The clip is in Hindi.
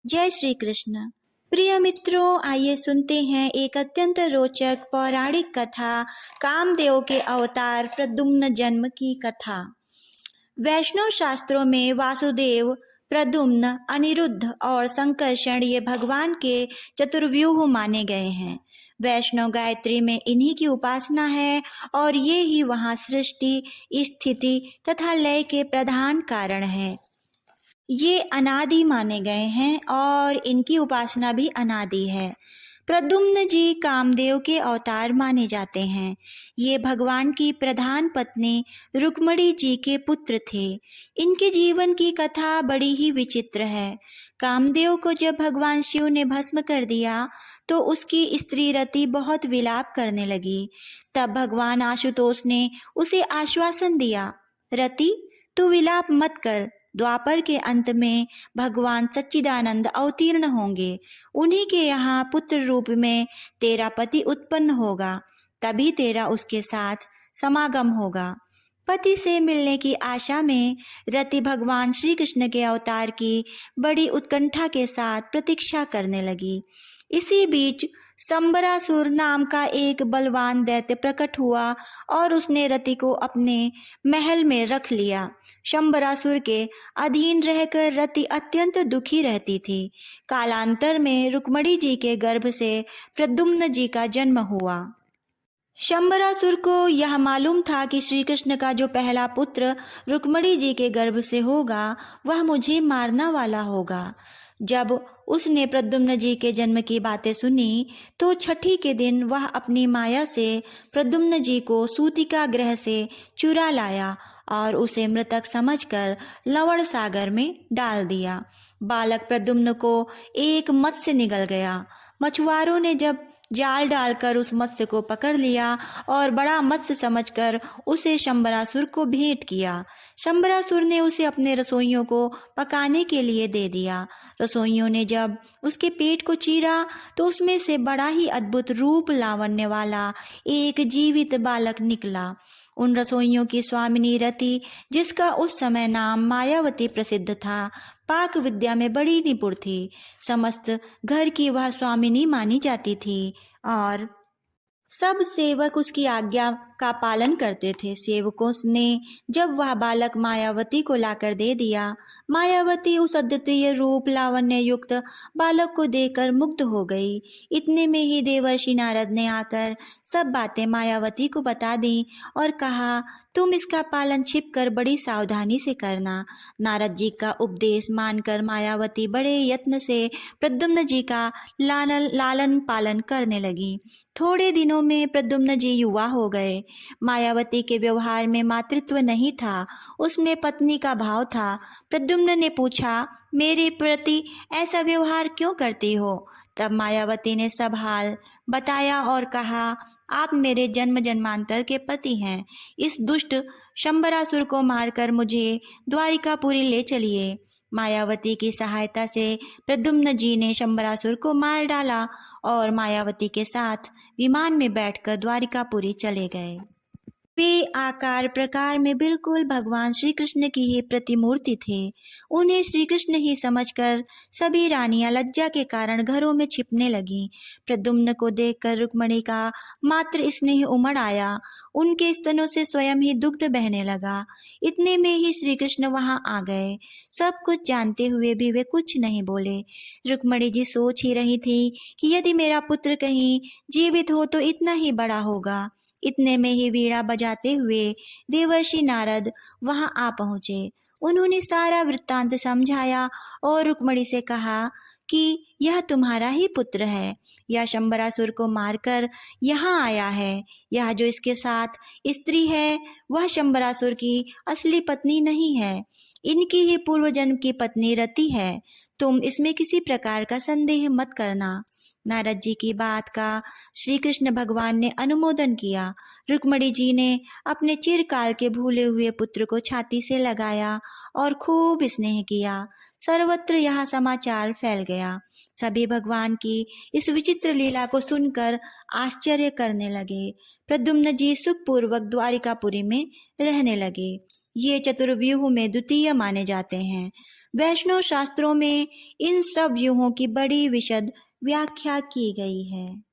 जय श्री कृष्ण। प्रिय मित्रों, आइए सुनते हैं एक अत्यंत रोचक पौराणिक कथा, कामदेव के अवतार प्रद्युम्न जन्म की कथा। वैष्णव शास्त्रों में वासुदेव, प्रद्युम्न, अनिरुद्ध और संकर्षण ये भगवान के चतुर्व्यूह माने गए हैं। वैष्णव गायत्री में इन्हीं की उपासना है और ये ही वहाँ सृष्टि, स्थिति तथा लय के प्रधान कारण है। ये अनादि माने गए हैं और इनकी उपासना भी अनादि है। प्रद्युम्न जी कामदेव के अवतार माने जाते हैं। ये भगवान की प्रधान पत्नी रुक्मिणी जी के पुत्र थे। इनके जीवन की कथा बड़ी ही विचित्र है। कामदेव को जब भगवान शिव ने भस्म कर दिया तो उसकी स्त्री रति बहुत विलाप करने लगी। तब भगवान आशुतोष ने उसे आश्वासन दिया, रति तू विलाप मत कर, द्वापर के अंत में भगवान सच्चिदानंद अवतीर्ण होंगे। उन्हीं के यहाँ पुत्र रूप में तेरा पति उत्पन्न होगा, तभी तेरा उसके साथ समागम होगा। पति से मिलने की आशा में रति भगवान श्री कृष्ण के अवतार की बड़ी उत्कंठा के साथ प्रतीक्षा करने लगी। इसी बीच शंबरासुर नाम का एक बलवान दैत्य प्रकट हुआ और उसने रति को अपने महल में रख लिया। शंबरासुर के अधीन रहकर रति अत्यंत दुखी रहती थी। कालांतर में रुक्मिणी जी के गर्भ से प्रद्युम्न जी का जन्म हुआ। शंबरासुर को यह मालूम था कि श्री कृष्ण का जो पहला पुत्र रुक्मिणी जी के गर्भ से होगा वह मुझे मारना वाला होगा। जब उसने प्रद्युम्न जी के जन्म की बातें सुनी तो छठी के दिन वह अपनी माया से प्रद्युम्न जी को सूतिका गृह से चुरा लाया और उसे मृतक समझकर लवण सागर में डाल दिया। बालक प्रद्युम्न को एक मत्स्य निगल गया। मछुआरों ने जब जाल डालकर उस मत्स्य को पकड़ लिया और बड़ा मत्स्य समझकर उसे शंबरासुर को भेंट किया। शंबरासुर ने उसे अपने रसोइयों को पकाने के लिए दे दिया। रसोइयों ने जब उसके पेट को चीरा तो उसमें से बड़ा ही अद्भुत रूप लावण्य वाला एक जीवित बालक निकला। उन रसोइयों की स्वामिनी रति, जिसका उस समय नाम मायावती प्रसिद्ध था, पाक विद्या में बड़ी निपुण थी। समस्त घर की वह स्वामिनी मानी जाती थी और सब सेवक उसकी आज्ञा का पालन करते थे। सेवकों ने जब वह बालक मायावती को लाकर दे दिया, मायावती उस अद्वितीय रूप लावण्य युक्त बालक को देखकर मुग्ध हो गई। इतने में ही देवर्षि नारद ने आकर सब बातें मायावती को बता दी और कहा, तुम इसका पालन छिपकर बड़ी सावधानी से करना। नारद जी का उपदेश मानकर मायावती बड़े यत्न से प्रद्युम्न जी का लालन पालन करने लगी। थोड़े दिनों में प्रद्युम्न जी युवा हो गए। मायावती के व्यवहार में मातृत्व नहीं था, उसमें पत्नी का भाव था। प्रद्युम्न ने पूछा, मेरे प्रति ऐसा व्यवहार क्यों करती हो? तब मायावती ने सब हाल बताया और कहा, आप मेरे जन्म जन्मांतर के पति हैं। इस दुष्ट शंबरासुर को मारकर मुझे द्वारिकापुरी ले चलिए। मायावती की सहायता से प्रद्युम्न जी ने शंबरासुर को मार डाला और मायावती के साथ विमान में बैठकर द्वारिकापुरी चले गए। वे आकार प्रकार में बिल्कुल भगवान श्री कृष्ण की ही प्रतिमूर्ति थे। उन्हें श्री कृष्ण ही समझकर सभी रानियां लज्जा के कारण घरों में छिपने लगीं। प्रद्युम्न को देखकर रुक्मिणी का मात्र स्नेह उमड़ आया। उनके स्तनों से स्वयं ही दुग्ध बहने लगा। इतने में ही श्री कृष्ण वहां आ गए। सब कुछ जानते हुए भी वे कुछ नहीं बोले। रुक्मिणी जी सोच ही रही थी कि यदि मेरा पुत्र कहीं जीवित हो तो इतना ही बड़ा होगा। इतने में ही वीणा बजाते हुए देवर्षि नारद वहां आ पहुंचे। उन्होंने सारा वृत्तांत समझाया और रुक्मिणी से कहा कि यह तुम्हारा ही पुत्र है। यह शंबरासुर को मारकर यहाँ आया है। यह जो इसके साथ स्त्री है वह शंबरासुर की असली पत्नी नहीं है, इनकी ही पूर्व जन्म की पत्नी रति है। तुम इसमें किसी प्रकार का संदेह मत करना। नारद जी की बात का श्री कृष्ण भगवान ने अनुमोदन किया। रुक्मिणी जी ने अपने चिरकाल के भूले हुए पुत्र को छाती से लगाया और खूब स्नेह किया। सर्वत्र यह समाचार फैल गया। सभी भगवान की इस विचित्र लीला को सुनकर आश्चर्य करने लगे। प्रद्युम्न जी सुखपूर्वक द्वारिकापुरी में रहने लगे। ये चतुर्व्यूह में द्वितीय माने जाते हैं। वैष्णव शास्त्रों में इन सब व्यूहों की बड़ी विशद व्याख्या की गई है।